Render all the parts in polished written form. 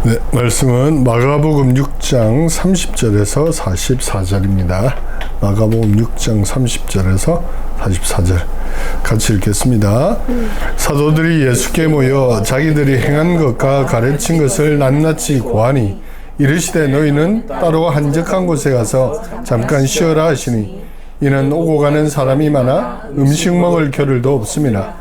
네, 말씀은 마가복음 6장 30절에서 44절입니다. 마가복음 6장 30절에서 44절 같이 읽겠습니다. 사도들이 예수께 모여 자기들이 행한 것과 가르친 것을 낱낱이 고하니 이르시되 너희는 따로 한적한 곳에 가서 잠깐 쉬어라 하시니 이는 오고 가는 사람이 많아 음식 먹을 겨를도 없음이라.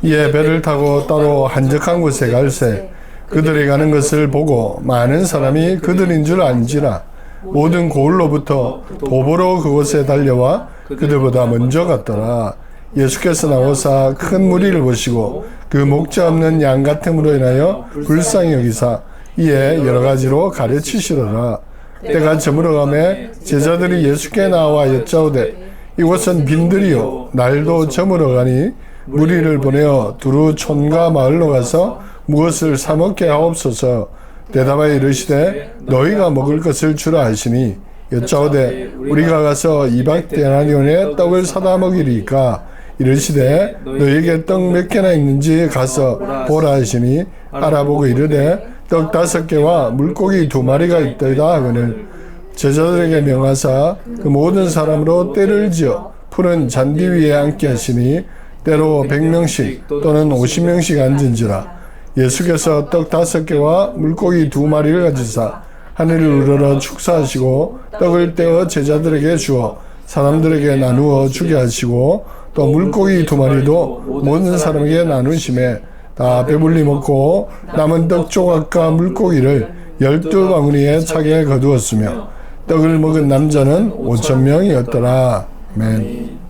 이에 배를 타고 따로 한적한 곳에 갈새 그들이 가는 것을 보고 많은 사람이 그들인 줄 안지라. 모든 고을로부터 도보로 그곳에 달려와 그들보다 먼저 갔더라. 예수께서 나오사 큰 무리를 보시고 그 목자 없는 양 같음으로 인하여 불쌍히 여기사 이에 여러 가지로 가르치시더라. 때가 저물어가매 제자들이 예수께 나와 여짜오되 이곳은 빈들이요 날도 저물어가니 무리를 보내어 두루 촌과 마을로 가서 무엇을 사 먹게 하옵소서. 대답하여 이르시되 너희가 먹을 것을 주라 하시니 여짜오되 우리가 가서 200데나리온의 떡을 사다 먹이리까. 이르시되 너희에게 떡 몇 개나 있는지 가서 보라 하시니 알아보고 이르되 떡 5개와 물고기 2마리가 있더이다 하거늘 제자들에게 명하사 그 모든 사람으로 때를 지어 푸른 잔디 위에 앉게 하시니 때로 100명씩 또는 50명씩 앉은지라. 예수께서 떡 5개와 물고기 2마리를 가지사 하늘을 우러러 축사하시고 떡을 떼어 제자들에게 주어 사람들에게 나누어 주게 하시고 또 물고기 2마리도 모든 사람에게 나누심에 다 배불리 먹고 남은 떡 조각과 물고기를 12바구니에 차게 거두었으며 떡을 먹은 남자는 5,000명이었더라. 아멘.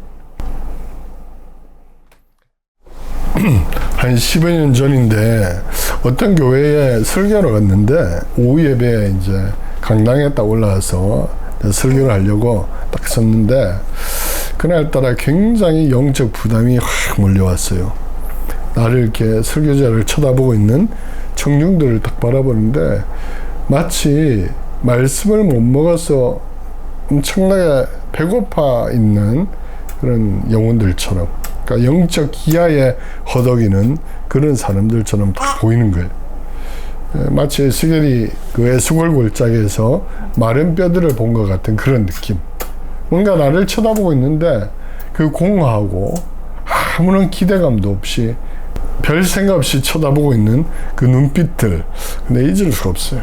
한 10여 년 전인데 어떤 교회에 설교를 갔는데 오후 예배에 이제 강당에 딱 올라와서 설교를 하려고 딱 섰는데 그날따라 굉장히 영적 부담이 확 몰려왔어요. 나를 이렇게 설교자를 쳐다보고 있는 청중들을 딱 바라보는데 마치 말씀을 못 먹어서 엄청나게 배고파 있는 그런 영혼들처럼, 그러니까 영적 기아에 허덕이는 그런 사람들처럼 딱 보이는 거예요. 마치 스겔이 그 애수골골짜기에서 마른 뼈들을 본 것 같은 그런 느낌. 뭔가 나를 쳐다보고 있는데 그 공허하고 아무런 기대감도 없이 별 생각 없이 쳐다보고 있는 그 눈빛들, 근데 잊을 수가 없어요.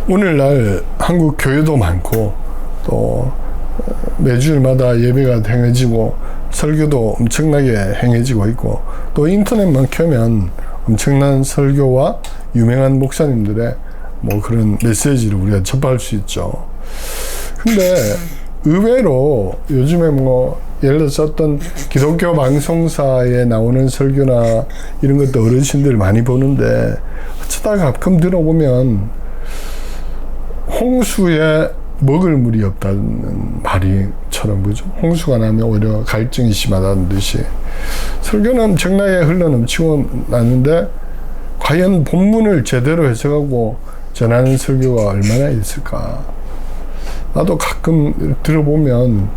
오늘날 한국 교회도 많고 또 매주일마다 예배가 행해지고 설교도 엄청나게 행해지고 있고 또 인터넷만 켜면 엄청난 설교와 유명한 목사님들의 뭐 그런 메시지를 우리가 접할 수 있죠. 근데 의외로 요즘에 뭐 예를 들어서 어떤 기독교 방송사에 나오는 설교나 이런 것도 어르신들 많이 보는데 어쩌다 가끔 들어보면 홍수에 먹을 물이 없다는 말이처럼, 그죠? 홍수가 나면 오히려 갈증이 심하다는 듯이 설교는 엄청나게 흘러넘치고 나는데 과연 본문을 제대로 해석하고 전하는 설교가 얼마나 있을까? 나도 가끔 들어보면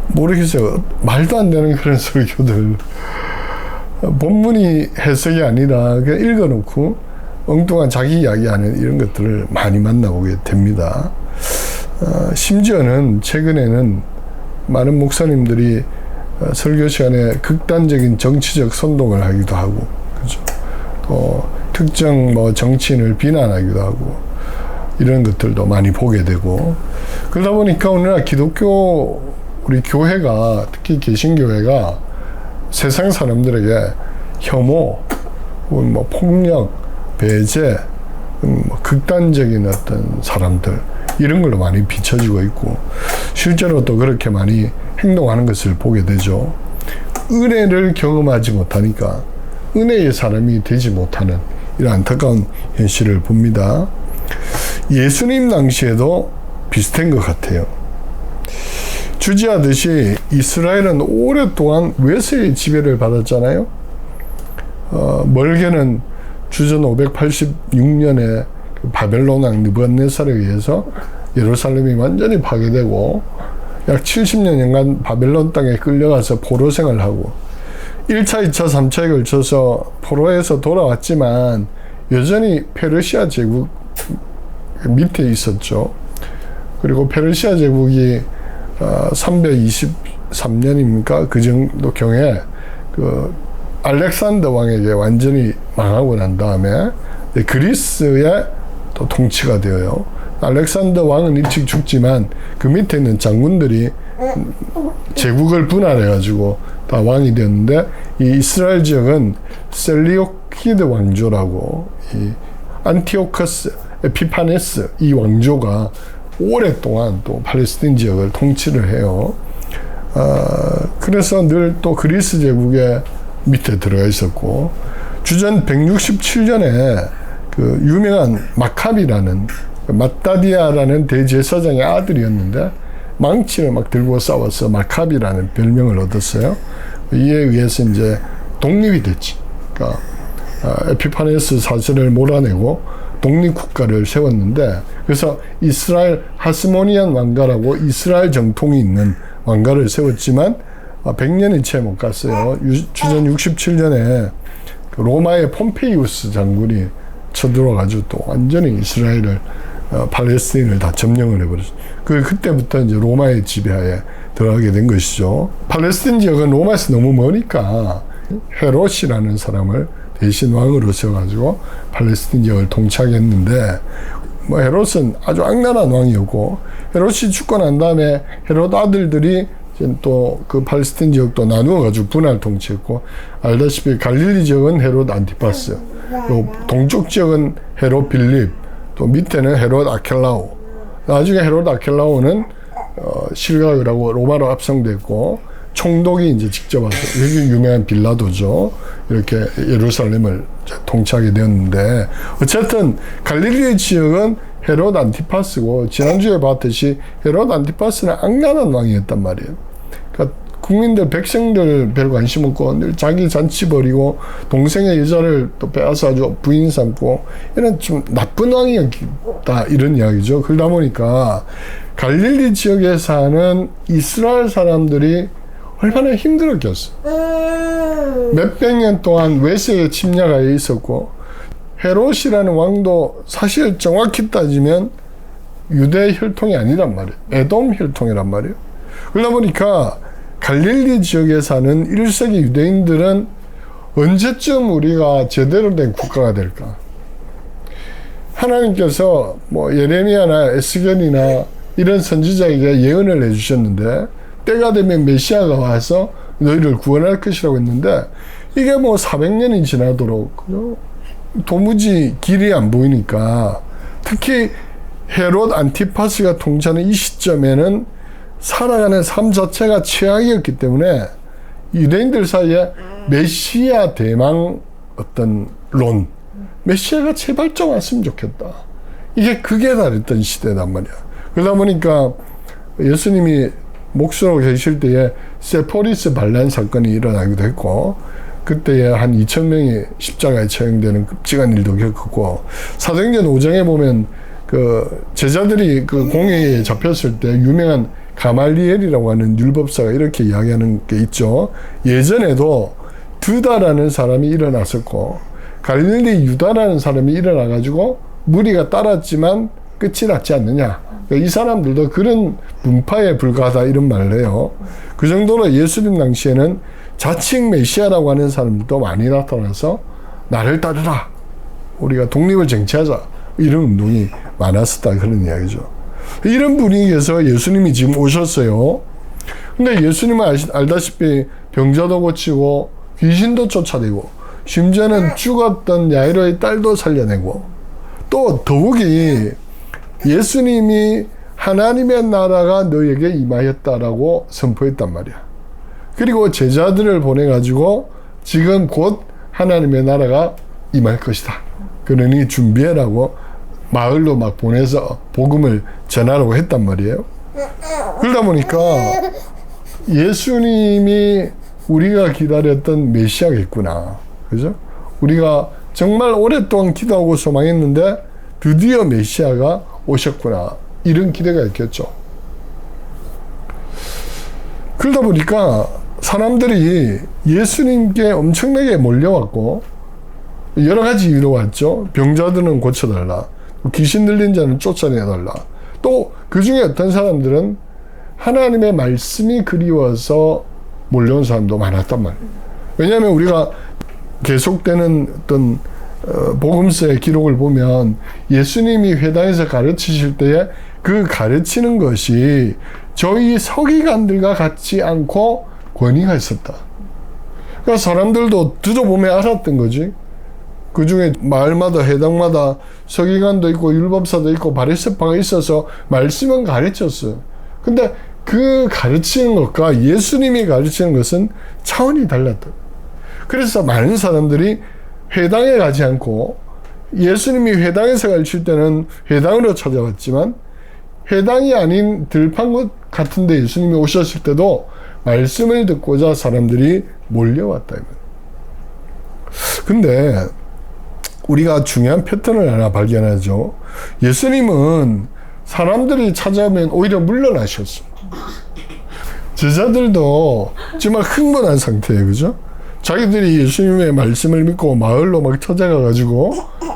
모르겠어요. 말도 안 되는 그런 설교들, 본문이 해석이 아니라 그냥 읽어놓고 엉뚱한 자기 이야기하는 이런 것들을 많이 만나보게 됩니다. 심지어는 최근에는 많은 목사님들이 설교 시간에 극단적인 정치적 선동을 하기도 하고, 그죠? 또 특정 뭐 정치인을 비난하기도 하고 이런 것들도 많이 보게 되고, 그러다 보니까 오늘날 기독교 우리 교회가, 특히 개신교회가 세상 사람들에게 혐오, 혹은 뭐 폭력, 배제, 뭐 극단적인 어떤 사람들, 이런 걸로 많이 비춰지고 있고 실제로 또 그렇게 많이 행동하는 것을 보게 되죠. 은혜를 경험하지 못하니까 은혜의 사람이 되지 못하는 이런 안타까운 현실을 봅니다. 예수님 당시에도 비슷한 것 같아요. 주지하듯이 이스라엘은 오랫동안 외세의 지배를 받았잖아요. 멀게는 주전 586년에 바벨론 왕 느부갓네살에 의해서 예루살렘이 완전히 파괴되고 약 70년간 바벨론 땅에 끌려가서 포로 생활을 하고 1차, 2차, 3차에 걸쳐서 포로에서 돌아왔지만 여전히 페르시아 제국 밑에 있었죠. 그리고 페르시아 제국이 323년입니까? 그 정도 경에 그 알렉산더 왕에게 완전히 망하고 난 다음에 그리스의 또 통치가 되어요. 알렉산더 왕은 일찍 죽지만 그 밑에 있는 장군들이 제국을 분할해가지고 다 왕이 되었는데, 이 이스라엘 지역은 셀리오키드 왕조라고, 이 안티오커스 에피파네스 이 왕조가 오랫동안 또 팔레스틴 지역을 통치를 해요. 그래서 늘 또 그리스 제국의 밑에 들어가 있었고, 주전 167년에 그 유명한 마카비라는 마따디아라는 대제사장의 아들이었는데 망치를 막 들고 싸워서 마카비라는 별명을 얻었어요. 이에 의해서 이제 독립이 됐지. 그러니까 에피파네스 사슬을 몰아내고 독립국가를 세웠는데, 그래서 이스라엘 하스모니안 왕가라고 이스라엘 정통이 있는 왕가를 세웠지만 100년이 채 못 갔어요. 주전 67년에 로마의 폼페이우스 장군이 쳐들어가지고 또 완전히 이스라엘을 팔레스틴을 다 점령을 해버렸어요. 그때부터 이제 로마의 지배하에 들어가게 된 것이죠. 팔레스틴 지역은 로마에서 너무 머니까 헤롯이라는 사람을 대신 왕으로 세워가지고 팔레스틴 지역을 통치하게 했는데, 뭐 헤롯은 아주 악랄한 왕이었고, 헤롯이 죽고 난 다음에 헤롯 아들들이 또 그 팔레스틴 지역도 나누어가지고 분할 통치했고, 알다시피 갈릴리 지역은 헤롯 안티파스, 또 동쪽 지역은 헤롯 빌립, 또 밑에는 헤롯 아켈라오. 나중에 헤롯 아켈라오는 실각을 하고 로마로 압송됐고, 총독이 이제 직접 와서, 여기 유명한 빌라도죠. 이렇게 예루살렘을 통치하게 되었는데, 어쨌든 갈릴리 지역은 헤롯 안티파스고, 지난주에 봤듯이 헤롯 안티파스는 악랄한 왕이었단 말이에요. 그러니까 국민들, 백성들 별 관심 없고 늘 자기 잔치 벌이고 동생의 여자를 또 빼앗아 아주 부인 삼고, 이런 좀 나쁜 왕이었다, 이런 이야기죠. 그러다 보니까 갈릴리 지역에 사는 이스라엘 사람들이 얼마나 힘들었겠어. 몇백 년 동안 외세의 침략하에 있었고, 헤롯이라는 왕도 사실 정확히 따지면 유대 혈통이 아니란 말이에요. 에돔 혈통이란 말이에요. 그러다 보니까 갈릴리 지역에 사는 1세기 유대인들은 언제쯤 우리가 제대로 된 국가가 될까? 하나님께서 뭐 예레미야나 에스겔이나 이런 선지자에게 예언을 해주셨는데, 때가 되면 메시아가 와서 너희를 구원할 것이라고 했는데, 이게 뭐 400년이 지나도록 도무지 길이 안 보이니까, 특히 헤롯 안티파스가 통치하는 이 시점에는 살아가는 삶 자체가 최악이었기 때문에 유대인들 사이에 메시아 대망 어떤 론, 메시아가 제발 좀 왔으면 좋겠다, 이게 극에 달했던 시대단 말이야. 그러다 보니까 예수님이 목수로 계실 때에 세포리스 반란 사건이 일어나기도 했고, 그때에 한 2,000명이 십자가에 처형되는 끔찍한 일도 겪었고, 사도행전 5장에 보면 그 제자들이 그 공회에 잡혔을 때 유명한 가말리엘이라고 하는 율법사가 이렇게 이야기하는 게 있죠. 예전에도 두다라는 사람이 일어났었고, 갈릴리 유다라는 사람이 일어나가지고 무리가 따랐지만 끝이 났지 않느냐. 이 사람들도 그런 문파에 불과하다, 이런 말을 해요. 그 정도로 예수님 당시에는 자칭 메시아라고 하는 사람들도 많이 나타나서 나를 따르라, 우리가 독립을 쟁취하자, 이런 운동이 많았었다, 그런 이야기죠. 이런 분위기에서 예수님이 지금 오셨어요. 근데 예수님은 알다시피 병자도 고치고 귀신도 쫓아내고, 심지어는 죽었던 야이로의 딸도 살려내고, 또 더욱이 예수님이 하나님의 나라가 너에게 임하였다라고 선포했단 말이야. 그리고 제자들을 보내가지고 지금 곧 하나님의 나라가 임할 것이다, 그러니 준비해라고 마을로 막 보내서 복음을 전하라고 했단 말이에요. 그러다 보니까 예수님이 우리가 기다렸던 메시아겠구나, 그죠? 우리가 정말 오랫동안 기도하고 소망했는데 드디어 메시아가 오셨구나, 이런 기대가 있겠죠. 그러다 보니까 사람들이 예수님께 엄청나게 몰려왔고, 여러 가지 이유로 왔죠. 병자들은 고쳐달라. 귀신 들린 자는 쫓아내달라. 또 그 중에 어떤 사람들은 하나님의 말씀이 그리워서 몰려온 사람도 많았단 말이에요. 왜냐하면 우리가 계속되는 어떤 복음서의 기록을 보면 예수님이 회당에서 가르치실 때에 그 가르치는 것이 저희 서기관들과 같지 않고 권위가 있었다. 그러니까 사람들도 들어보면 알았던 거지. 그 중에 마을마다 회당마다 서기관도 있고 율법사도 있고 바리새파가 있어서 말씀은 가르쳤어요. 근데 그 가르치는 것과 예수님이 가르치는 것은 차원이 달랐다. 그래서 많은 사람들이 회당에 가지 않고 예수님이 회당에서 가르칠 때는 회당으로 찾아왔지만 회당이 아닌 들판 같은 데 예수님이 오셨을 때도 말씀을 듣고자 사람들이 몰려왔다. 근데 우리가 중요한 패턴을 하나 발견하죠. 예수님은 사람들이 찾아오면 오히려 물러나셨어. 제자들도 정말 흥분한 상태예요. 그죠? 자기들이 예수님의 말씀을 믿고 마을로 막 찾아가가지고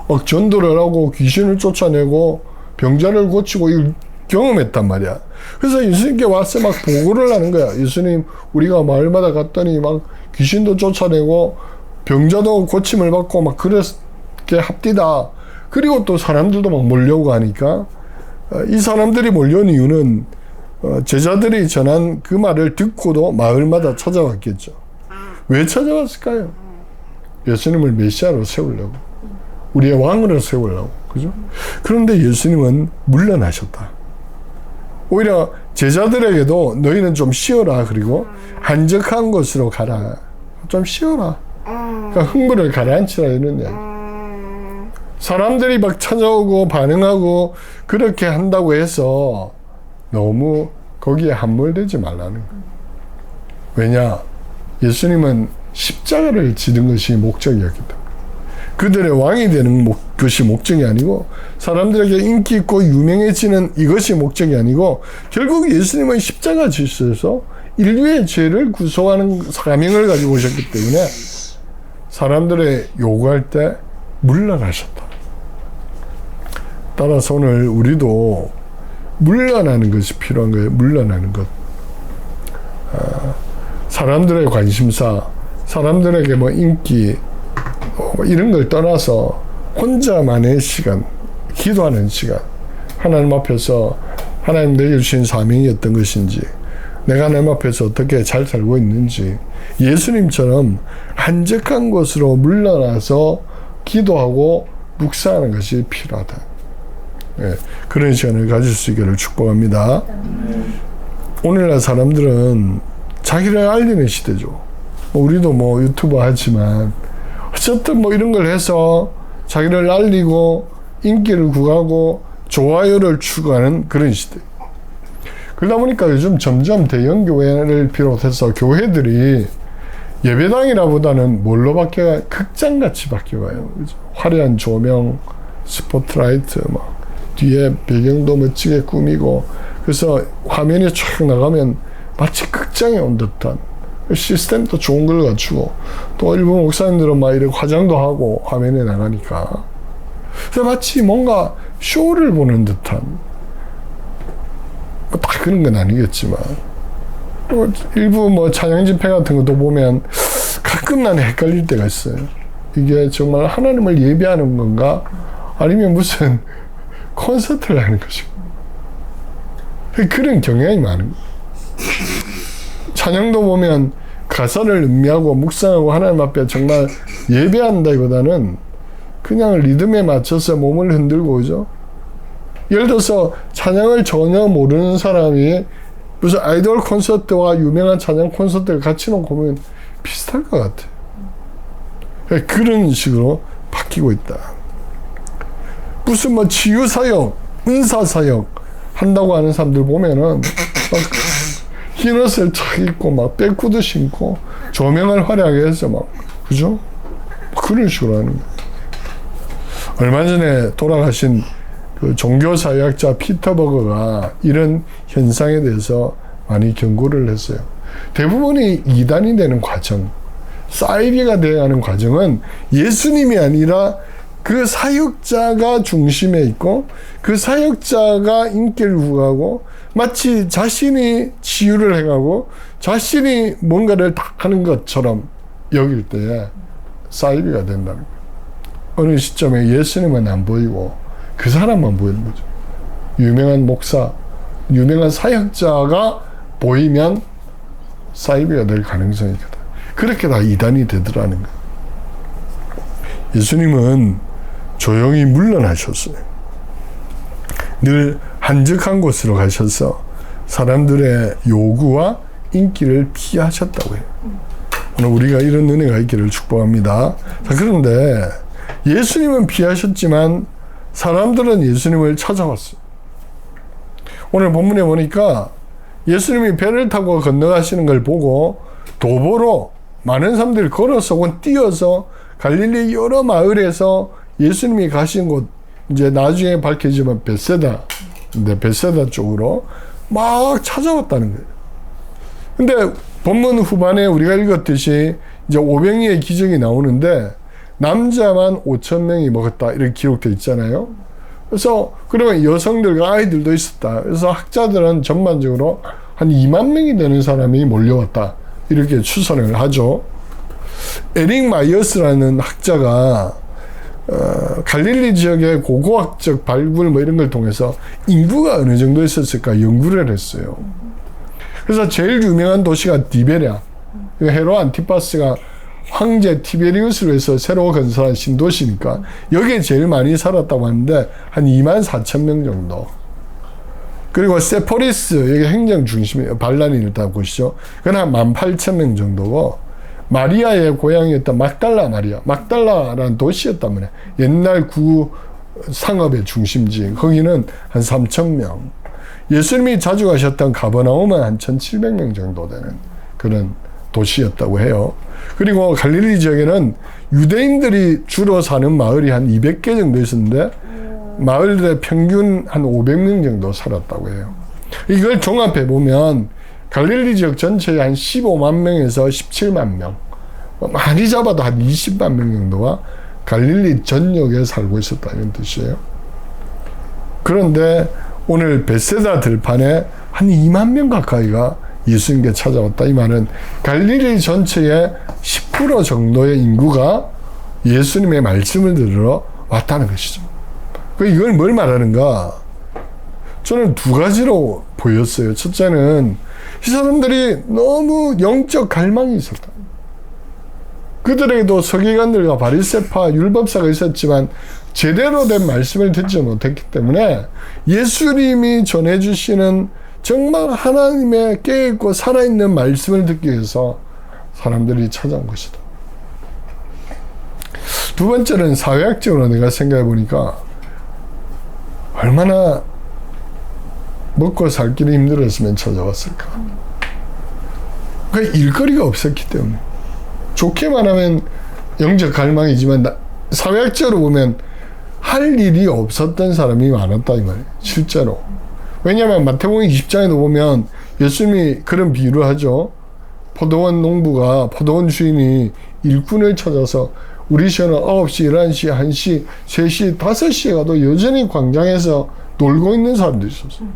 막 전도를 하고 귀신을 쫓아내고 병자를 고치고 이걸 경험했단 말이야. 그래서 예수님께 와서 막 보고를 하는 거야. 예수님, 우리가 마을마다 갔더니 막 귀신도 쫓아내고 병자도 고침을 받고 막 그렇게 합디다. 그리고 또 사람들도 막 몰려오고 하니까 이 사람들이 몰려온 이유는 제자들이 전한 그 말을 듣고도 마을마다 찾아왔겠죠. 왜 찾아왔을까요? 예수님을 메시아로 세우려고. 우리의 왕으로 세우려고. 그죠? 그런데 예수님은 물러나셨다. 오히려 제자들에게도 너희는 좀 쉬어라. 그리고 한적한 곳으로 가라. 좀 쉬어라. 그러니까 흥분을 가라앉히라 이런 이야기. 사람들이 막 찾아오고 반응하고 그렇게 한다고 해서 너무 거기에 함몰되지 말라는 거예요. 왜냐? 예수님은 십자가를 지는 것이 목적이었기 때문에. 그들의 왕이 되는 것이 목적이 아니고 사람들에게 인기 있고 유명해지는 이것이 목적이 아니고 결국 예수님은 십자가 지셔서 인류의 죄를 구속하는 사명을 가지고 오셨기 때문에 사람들의 요구할 때 물러나셨다. 따라서 오늘 우리도 물러나는 것이 필요한 거예요. 물러나는 것. 사람들의 관심사, 사람들에게 뭐 인기, 뭐 이런 걸 떠나서 혼자만의 시간, 기도하는 시간, 하나님 앞에서 하나님 내게 주신 사명이 어떤 것인지, 내가 하나님 앞에서 어떻게 잘 살고 있는지, 예수님처럼 한적한 곳으로 물러나서 기도하고 묵상하는 것이 필요하다. 네, 그런 시간을 가질 수 있기를 축복합니다. 오늘날 사람들은 자기를 알리는 시대죠. 우리도 뭐 유튜브 하지만 어쨌든 뭐 이런 걸 해서 자기를 알리고 인기를 구하고 좋아요를 추구하는 그런 시대. 그러다 보니까 요즘 점점 대형 교회를 비롯해서 교회들이 예배당이라보다는 뭘로 바뀌어가요? 극장같이 바뀌어가요. 그죠? 화려한 조명, 스포트라이트, 막 뒤에 배경도 멋지게 꾸미고, 그래서 화면이 쫙 나가면 마치 극장에 온 듯한, 시스템도 좋은 걸 갖추고, 또 일부 목사님들은 막 이렇게 화장도 하고 화면에 나가니까, 그래서 마치 뭔가 쇼를 보는 듯한, 다 그런 건 아니겠지만, 일부 뭐 찬양 집회 같은 것도 보면 가끔 나는 헷갈릴 때가 있어요. 이게 정말 하나님을 예배하는 건가? 아니면 무슨 콘서트를 하는 것인가? 그런 경향이 많은 거예요. 찬양도 보면 가사를 음미하고 묵상하고 하나님 앞에 정말 예배한다기보다는 그냥 리듬에 맞춰서 몸을 흔들고 오죠. 예를 들어서 찬양을 전혀 모르는 사람이 무슨 아이돌 콘서트와 유명한 찬양 콘서트를 같이 놓고 보면 비슷할 것 같아요. 그런 식으로 바뀌고 있다. 무슨 뭐 치유사역, 은사사역 한다고 하는 사람들 보면은 막 흰옷을 착 입고 막 백구두 신고 조명을 화려하게 해서 막, 그죠? 그런 식으로 하는 거예요. 얼마 전에 돌아가신 그 종교사회학자 피터 버거가 이런 현상에 대해서 많이 경고를 했어요. 대부분이 이단이 되는 과정, 사이비가 되어가는 과정은 예수님이 아니라 그 사역자가 중심에 있고 그 사역자가 인기를 구하고 마치 자신이 치유를 해가고 자신이 뭔가를 다 하는 것처럼 여길 때에 사이비가 된다는 거예요. 어느 시점에 예수님은 안 보이고 그 사람만 보이는 거죠. 유명한 목사, 유명한 사역자가 보이면 사이비가 될 가능성이 크다. 그렇게 다 이단이 되더라는 거예요. 예수님은 조용히 물러나셨어요. 늘 한적한 곳으로 가셔서 사람들의 요구와 인기를 피하셨다고 해요. 오늘 우리가 이런 은혜가 있기를 축복합니다. 자, 그런데 예수님은 피하셨지만 사람들은 예수님을 찾아왔어요. 오늘 본문에 보니까 예수님이 배를 타고 건너가시는 걸 보고 도보로 많은 사람들이 걸어서 혹은 뛰어서 갈릴리 여러 마을에서 예수님이 가신 곳, 이제 나중에 밝혀지면 벳세다, 근데 벳세다 쪽으로 막 찾아왔다는 거예요. 근데 본문 후반에 우리가 읽었듯이 이제 500리의 기적이 나오는데 남자만 5,000명이 먹었다 이렇게 기록되어 있잖아요. 그래서 그러면 여성들과 아이들도 있었다. 그래서 학자들은 전반적으로 한 2만 명이 되는 사람이 몰려왔다 이렇게 추산을 하죠. 에릭 마이어스라는 학자가 갈릴리 지역의 고고학적 발굴 뭐 이런 걸 통해서 인구가 어느 정도 있었을까 연구를 했어요. 그래서 제일 유명한 도시가 디베랴. 헤롯 안티파스가 황제 티베리우스로 해서 새로 건설한 신도시니까 여기에 제일 많이 살았다고 하는데 한 24,000명 정도. 그리고 세포리스, 여기 행정 중심이에요. 반란이 일단 보시죠. 그건 한 18,000명 정도고, 마리아의 고향이었던 막달라 마리아, 막달라라는 도시였단 말이에요. 옛날 구 상업의 중심지. 거기는 한 3,000명. 예수님이 자주 가셨던 가버나움은 한 1,700명 정도 되는 그런 도시였다고 해요. 그리고 갈릴리 지역에는 유대인들이 주로 사는 마을이 한 200개 정도 있었는데 마을들의 평균 한 500명 정도 살았다고 해요. 이걸 종합해 보면 갈릴리 지역 전체에 한 15만 명에서 17만 명, 많이 잡아도 한 20만 명 정도가 갈릴리 전역에 살고 있었다 이런 뜻이에요. 그런데 오늘 벳세다 들판에 한 2만 명 가까이가 예수님께 찾아왔다. 이 말은 갈릴리 전체의 10% 정도의 인구가 예수님의 말씀을 들으러 왔다는 것이죠. 이걸 뭘 말하는가? 저는 두 가지로 보였어요. 첫째는 이 사람들이 너무 영적 갈망이 있었다. 그들에게도 서기관들과 바리새파 율법사가 있었지만 제대로 된 말씀을 듣지 못했기 때문에 예수님이 전해주시는 정말 하나님의 깨어있고 살아있는 말씀을 듣기 위해서 사람들이 찾아온 것이다. 두 번째는 사회학적으로 내가 생각해 보니까 얼마나 먹고 살기는 힘들었으면 찾아왔을까. 그러니까 일거리가 없었기 때문에. 좋게 말하면 영적 갈망이지만 사회학적으로 보면 할 일이 없었던 사람이 많았다 이 말이에요. 실제로. 왜냐하면 마태복음 20장에도 보면 예수님이 그런 비유를 하죠. 포도원 농부가 포도원 주인이 일꾼을 찾아서 우리 시간은 9시, 11시, 1시, 3시, 5시에 가도 여전히 광장에서 놀고 있는 사람도 있었어요.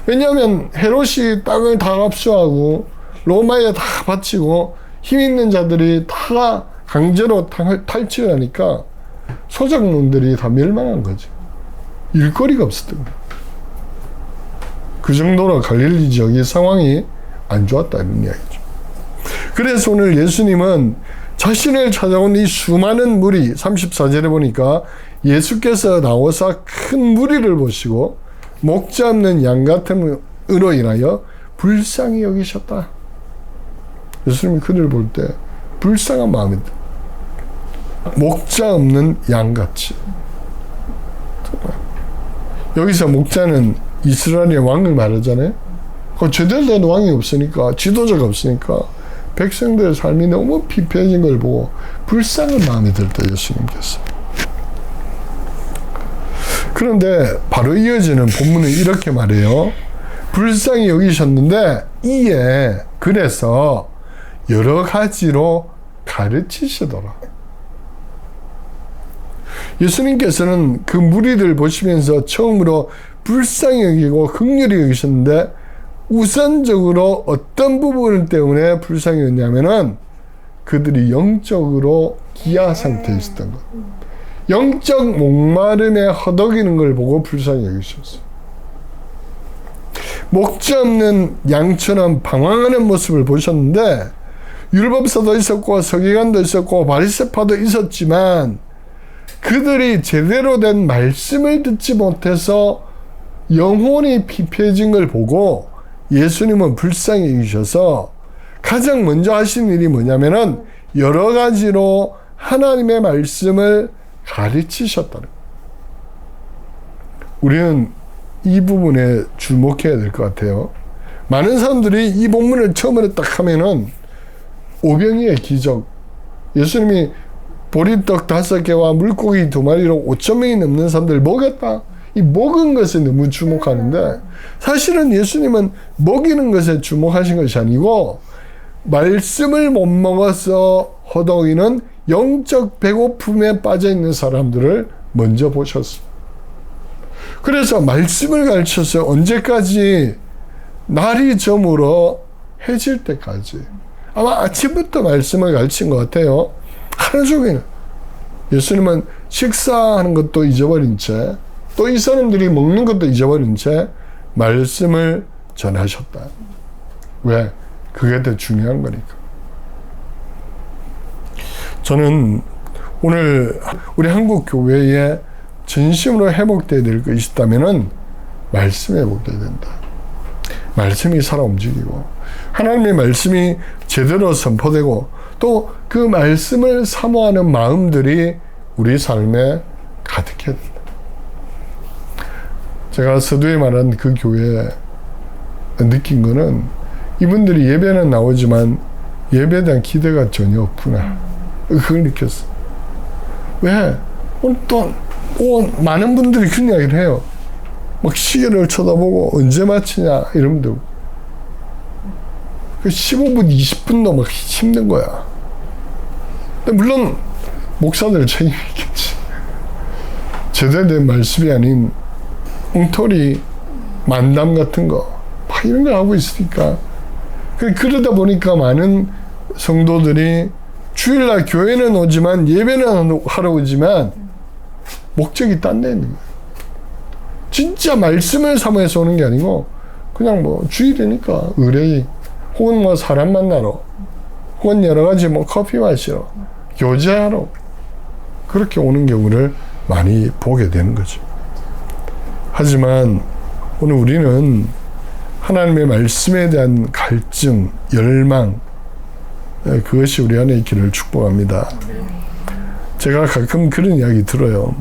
왜냐하면 헤롯이 땅을 다 압수하고 로마에 다 바치고 힘 있는 자들이 다 강제로 탈취하니까 소작농들이 다 멸망한 거죠. 일거리가 없었던 거예요. 그 정도로 갈릴리 지역의 상황이 안 좋았다 이런 이야기죠. 그래서 오늘 예수님은 자신을 찾아온 이 수많은 무리, 34절에 보니까 예수께서 나와서 큰 무리를 보시고 목자 없는 양 같음으로 인하여 불쌍히 여기셨다. 예수님이 그들을 볼 때 불쌍한 마음이 듭니다. 목자 없는 양같이. 여기서 목자는 이스라엘의 왕을 말하잖아요. 그 제대로 된 왕이 없으니까, 지도자가 없으니까 백성들의 삶이 너무 피폐해진 걸 보고 불쌍한 마음이 들다 예수님께서. 그런데 바로 이어지는 본문은 이렇게 말해요. 불쌍히 여기셨는데 이에 그래서 여러 가지로 가르치시더라. 예수님께서는 그 무리들 보시면서 처음으로 불쌍히 여기고 긍휼히 여기셨는데 우선적으로 어떤 부분 때문에 불쌍히 여겼냐면은 그들이 영적으로 기아 상태에 있었던 것. 영적 목마름에 허덕이는 걸 보고 불쌍히 여기셨어요. 목지 없는 양처럼 방황하는 모습을 보셨는데 율법사도 있었고 서기관도 있었고 바리새파도 있었지만 그들이 제대로 된 말씀을 듣지 못해서 영혼이 피폐해진 걸 보고 예수님은 불쌍히 여기셔서 가장 먼저 하신 일이 뭐냐면은 여러 가지로 하나님의 말씀을 가르치셨다는 거예요. 우리는 이 부분에 주목해야 될 것 같아요. 많은 사람들이 이 본문을 처음으로 딱 하면은 오병이의 기적, 예수님이 보리떡 5개와 물고기 2마리로 5,000명이 넘는 사람들 먹였다. 이 먹은 것에 너무 주목하는데 사실은 예수님은 먹이는 것에 주목하신 것이 아니고 말씀을 못 먹어서 허덕이는 영적 배고픔에 빠져있는 사람들을 먼저 보셨어요. 그래서 말씀을 가르쳤어요. 언제까지? 날이 저물어 해질 때까지. 아마 아침부터 말씀을 가르친 것 같아요. 하루 종일. 예수님은 식사하는 것도 잊어버린 채 또 이 사람들이 먹는 것도 잊어버린 채 말씀을 전하셨다. 왜? 그게 더 중요한 거니까. 저는 오늘 우리 한국 교회에 진심으로 회복되어야 될 것이 있다면은 말씀이 회복되어야 된다. 말씀이 살아 움직이고 하나님의 말씀이 제대로 선포되고 또 그 말씀을 사모하는 마음들이 우리 삶에 가득해야 된다. 제가 서두에 말한 그 교회에 느낀 거는 이분들이 예배는 나오지만 예배에 대한 기대가 전혀 없구나. 그걸 느꼈어. 왜? 오늘 또 많은 분들이 그런 이야기를 해요. 막 시계를 쳐다보고 언제 마치냐 이러면 되고 15분 20분도 막 힘든 거야. 근데 물론 목사들 책임이 있겠지. 제대로 된 말씀이 아닌 엉터리 만담 같은 거 막 이런 걸 하고 있으니까 그러다 보니까 많은 성도들이 주일날 교회는 오지만 예배는 하러 오지만 목적이 딴 데 있는 거예요. 진짜 말씀을 사모해서 오는 게 아니고 그냥 뭐 주일이니까 의뢰이 혹은 뭐 사람 만나러 혹은 여러 가지 뭐 커피 마시러 교제하러 그렇게 오는 경우를 많이 보게 되는 거죠. 하지만 오늘 우리는 하나님의 말씀에 대한 갈증, 열망 그것이 우리 안에 있기를 축복합니다. 제가 가끔 그런 이야기 들어요.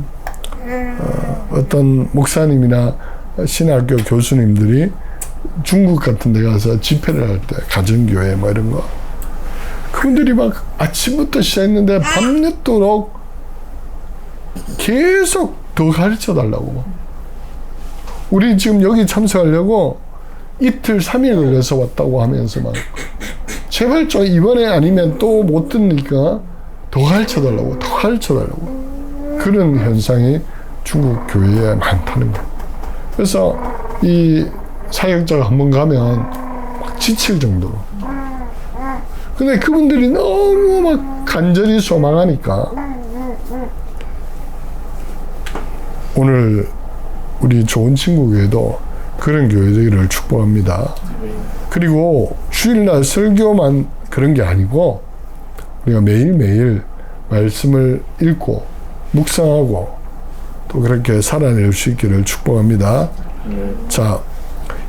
어떤 목사님이나 신학교 교수님들이 중국 같은 데 가서 집회를 할 때 가정교회 뭐 이런 거 그분들이 막 아침부터 시작했는데 밤늦도록 계속 더 가르쳐 달라고. 우리 지금 여기 참석하려고 이틀 3일 걸려서 왔다고 하면서 막 제발 좀 이번에 아니면 또 못 듣니까 더 가르쳐 달라고 더 가르쳐 달라고 그런 현상이 중국 교회에 많다는 거예요. 그래서 이 사역자가 한번 가면 막 지칠 정도로. 근데 그분들이 너무 막 간절히 소망하니까 오늘 우리 좋은 친구 교회도 그런 교회 되기를 축복합니다. 그리고 주일날 설교만 그런 게 아니고 우리가 매일매일 말씀을 읽고 묵상하고 또 그렇게 살아낼 수 있기를 축복합니다. 자,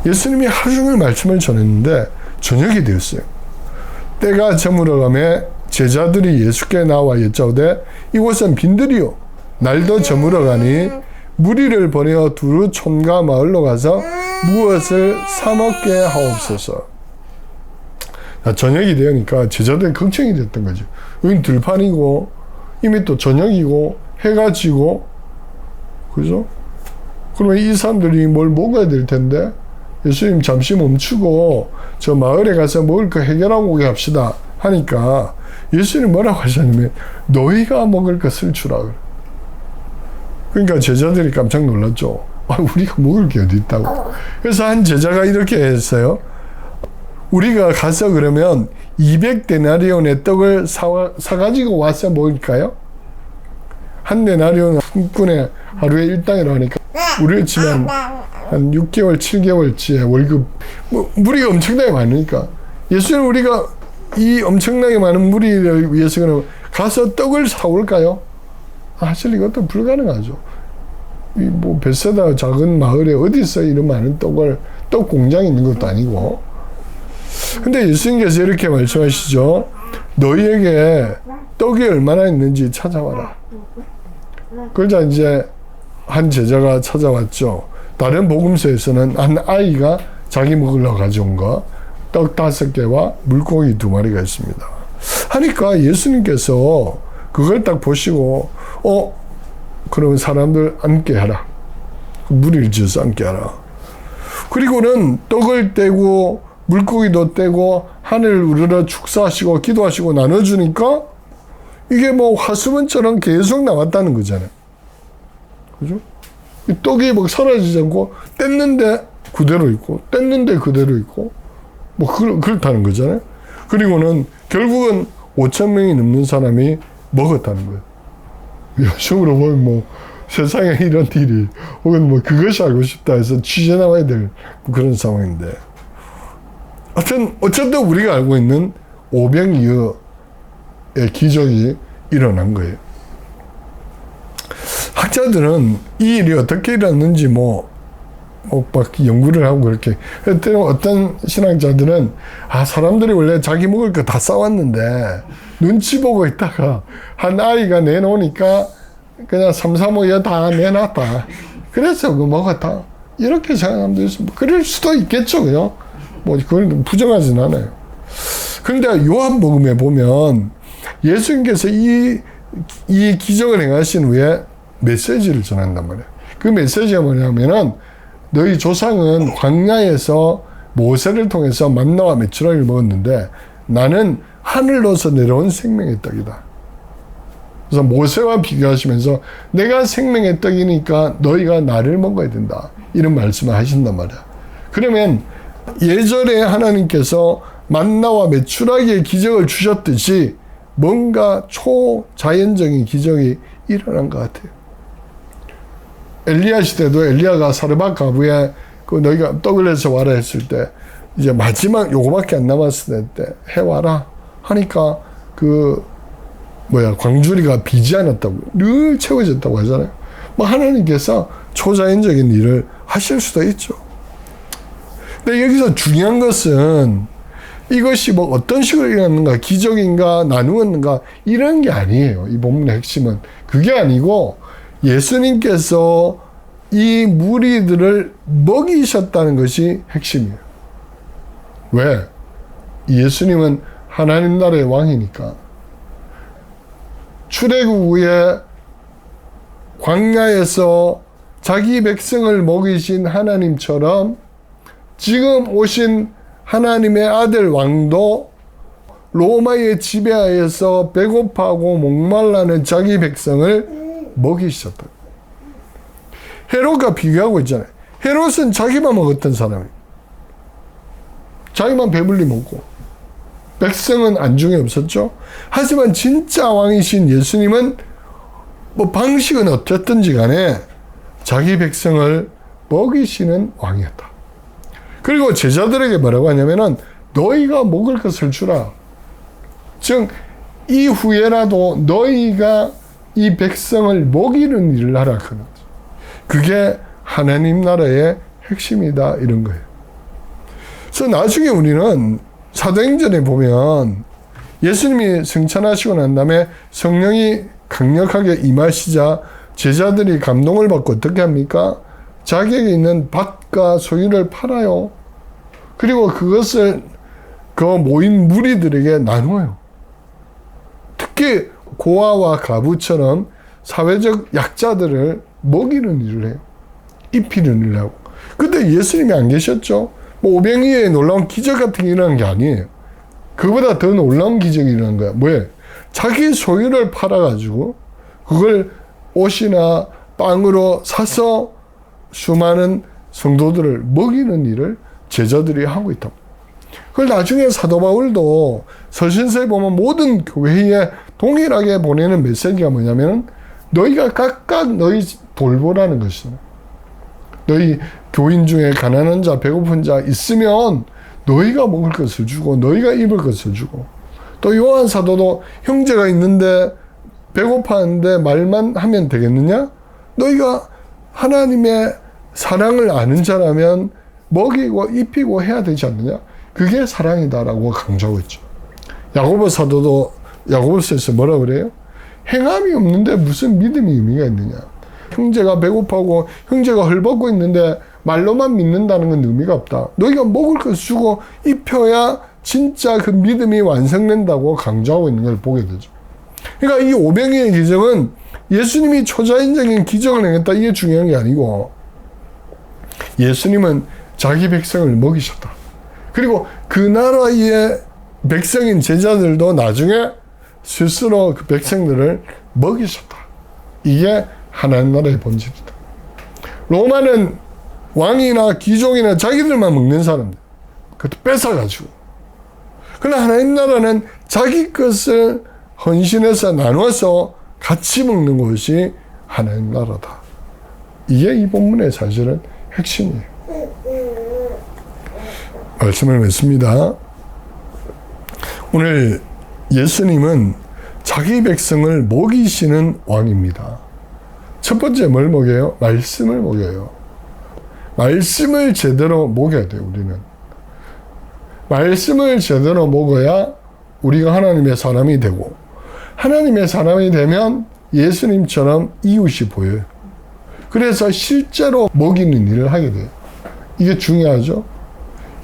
예수님이 하루 종일 말씀을 전했는데 저녁이 되었어요. 때가 저물어가며 제자들이 예수께 나와 여짜오되 이곳은 빈들이요 날도 저물어가니 무리를 보내어 두루 촌과 마을로 가서 무엇을 사 먹게 하옵소서. 저녁이 되니까 제자들이 걱정이 됐던 거죠. 여긴 들판이고 이미 또 저녁이고 해가 지고 그죠? 그러면 이 사람들이 뭘 먹어야 될 텐데 예수님 잠시 멈추고 저 마을에 가서 먹을 거 해결하고 오게 합시다. 하니까 예수님이 뭐라고 하셨냐면 너희가 먹을 것을 주라. 그러니까 제자들이 깜짝 놀랐죠. 우리가 먹을 게 어디 있다고. 그래서 한 제자가 이렇게 했어요. 우리가 가서 그러면 200데나리온의 떡을 사가지고 와서 먹을까요? 한 데나리온 한 꾼에 하루에 일당이라고 하니까 우리가 치면 한 6개월, 7개월치의 월급, 무리가 엄청나게 많으니까 예수님 우리가 이 엄청나게 많은 무리를 위해서 그럼 가서 떡을 사올까요? 사실 이것도 불가능하죠. 베세다 작은 마을에 어디서 이런 많은 떡 공장이 있는 것도 아니고. 근데 예수님께서 이렇게 말씀하시죠. 너희에게 떡이 얼마나 있는지 찾아와라. 그러자 이제 한 제자가 찾아왔죠. 다른 복음서에서는 한 아이가 자기 먹으려고 가져온 거, 떡 5개와 물고기 2마리가 있습니다. 하니까 예수님께서 그걸 딱 보시고, 그러면 사람들 앉게 하라. 무리를 지어서 앉게 하라. 그리고는 떡을 떼고 물고기도 떼고 하늘을 우러러 축사하시고 기도하시고 나눠주니까 이게 화수분처럼 계속 나왔다는 거잖아요. 그죠? 이 떡이 사라지지 않고 뗐는데 그대로 있고 뗐는데 그대로 있고 그렇다는 거잖아요. 그리고는 결국은 5,000명이 넘는 사람이 먹었다는 거예요. 요즘으로 보면 세상에 이런 일이 혹은 그것이 알고 싶다 해서 취재 나와야 될 그런 상황인데 어쨌든 우리가 알고 있는 오병이어의 기적이 일어난 거예요. 학자들은 이 일이 어떻게 일어났는지 연구를 하고 그렇게. 어떤 신학자들은 사람들이 원래 자기 먹을 거 다 싸왔는데 눈치 보고 있다가 한 아이가 내놓으니까 그냥 3, 4, 5여 다 내놨다. 그래서 먹었다. 이렇게 생각하면 되겠습니다. 그럴 수도 있겠죠, 그죠? 그걸 부정하진 않아요. 그런데 요한복음에 보면 예수님께서 이 기적을 행하신 후에 메시지를 전한단 말이에요. 그 메시지가 뭐냐면은 너희 조상은 광야에서 모세를 통해서 만나와 메추라기를 먹었는데 나는 하늘로서 내려온 생명의 떡이다. 그래서 모세와 비교하시면서 내가 생명의 떡이니까 너희가 나를 먹어야 된다. 이런 말씀을 하신단 말이야. 그러면 예전에 하나님께서 만나와 메추라기의 기적을 주셨듯이 뭔가 초자연적인 기적이 일어난 것 같아요. 엘리야 시대도 엘리야가 사르밧 가부에 너희가 떡을 해서 와라 했을 때 이제 마지막 요거밖에 안 남았을 때 해와라 하니까 광주리가 비지 않았다고 늘 채워졌다고 하잖아요. 하나님께서 초자연적인 일을 하실 수도 있죠. 근데 여기서 중요한 것은 이것이 어떤 식으로 일어났는가, 기적인가, 나누었는가 이런 게 아니에요. 이 본문의 핵심은 그게 아니고 예수님께서 이 무리들을 먹이셨다는 것이 핵심이에요. 왜? 예수님은 하나님 나라의 왕이니까. 출애굽 후에 광야에서 자기 백성을 먹이신 하나님처럼 지금 오신 하나님의 아들 왕도 로마의 지배하에서 배고파하고 목말라는 자기 백성을 먹이셨다. 헤롯과 비교하고 있잖아요. 헤롯은 자기만 먹었던 사람이에요. 자기만 배불리 먹고 백성은 안중에 없었죠. 하지만 진짜 왕이신 예수님은 방식은 어떻든지 간에 자기 백성을 먹이시는 왕이었다. 그리고 제자들에게 뭐라고 하냐면은 너희가 먹을 것을 주라. 즉 이후에라도 너희가 이 백성을 먹이는 일을 하라. 그게 하나님 나라의 핵심이다. 이런 거예요. 그래서 나중에 우리는 사도행전에 보면 예수님이 승천하시고 난 다음에 성령이 강력하게 임하시자 제자들이 감동을 받고 어떻게 합니까? 자기에게 있는 밭과 소유를 팔아요. 그리고 그것을 그 모인 무리들에게 나누어요. 특히 고아와 가부처럼 사회적 약자들을 먹이는 일을 해요. 입히는 일을 하고. 그때 예수님이 안 계셨죠. 오병이어의 놀라운 기적 같은 게 일어난 게 아니에요. 그보다 더 놀라운 기적이 일어난 거야. 뭐예요? 자기 소유를 팔아가지고 그걸 옷이나 빵으로 사서 수많은 성도들을 먹이는 일을 제자들이 하고 있다. 그걸 나중에 사도 바울도 서신서에 보면 모든 교회에 동일하게 보내는 메시지가 뭐냐면 너희가 각각 너희 돌보라는 것이다. 너희 교인 중에 가난한 자, 배고픈 자 있으면 너희가 먹을 것을 주고 너희가 입을 것을 주고, 또 요한 사도도 형제가 있는데 배고파하는데 말만 하면 되겠느냐? 너희가 하나님의 사랑을 아는 자라면 먹이고 입히고 해야 되지 않느냐? 그게 사랑이다라고 강조하고 있죠. 야고보 사도도 야고보서에서 뭐라 그래요? 행함이 없는데 무슨 믿음이 의미가 있느냐? 형제가 배고파하고 형제가 헐벗고 있는데 말로만 믿는다는 건 의미가 없다. 너희가 먹을 것을 주고 입혀야 진짜 그 믿음이 완성된다고 강조하고 있는 걸 보게 되죠. 그러니까 이 오병이의 기적은 예수님이 초자연적인 기적을 행했다, 이게 중요한 게 아니고 예수님은 자기 백성을 먹이셨다. 그리고 그 나라의 백성인 제자들도 나중에 스스로 그 백성들을 먹이셨다. 이게 하나님 나라의 본질이다. 로마는 왕이나 귀족이나 자기들만 먹는 사람들, 그것도 뺏어가지고. 그러나 하나님 나라는 자기 것을 헌신해서 나눠서 같이 먹는 것이 하나님 나라다. 이게 이 본문의 사실은 핵심이에요. 말씀을 맺습니다. 오늘 예수님은 자기 백성을 먹이시는 왕입니다. 첫 번째 뭘 먹여요? 말씀을 먹여요. 말씀을 제대로 먹여야 돼요, 우리는. 말씀을 제대로 먹어야 우리가 하나님의 사람이 되고, 하나님의 사람이 되면 예수님처럼 이웃이 보여요. 그래서 실제로 먹이는 일을 하게 돼요. 이게 중요하죠?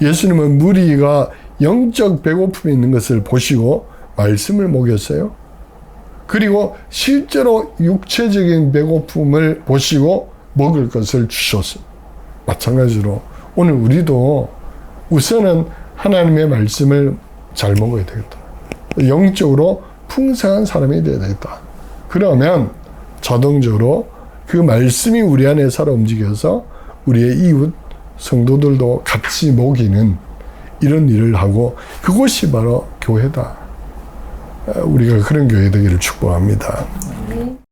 예수님은 무리가 영적 배고픔이 있는 것을 보시고 말씀을 먹였어요. 그리고 실제로 육체적인 배고픔을 보시고 먹을 것을 주셨어요. 마찬가지로 오늘 우리도 우선은 하나님의 말씀을 잘 먹어야 되겠다. 영적으로 풍성한 사람이 되어야 되겠다. 그러면 자동적으로 그 말씀이 우리 안에 살아 움직여서 우리의 이웃 성도들도 같이 먹이는 이런 일을 하고, 그것이 바로 교회다. 우리가 그런 교회 되기를 축복합니다.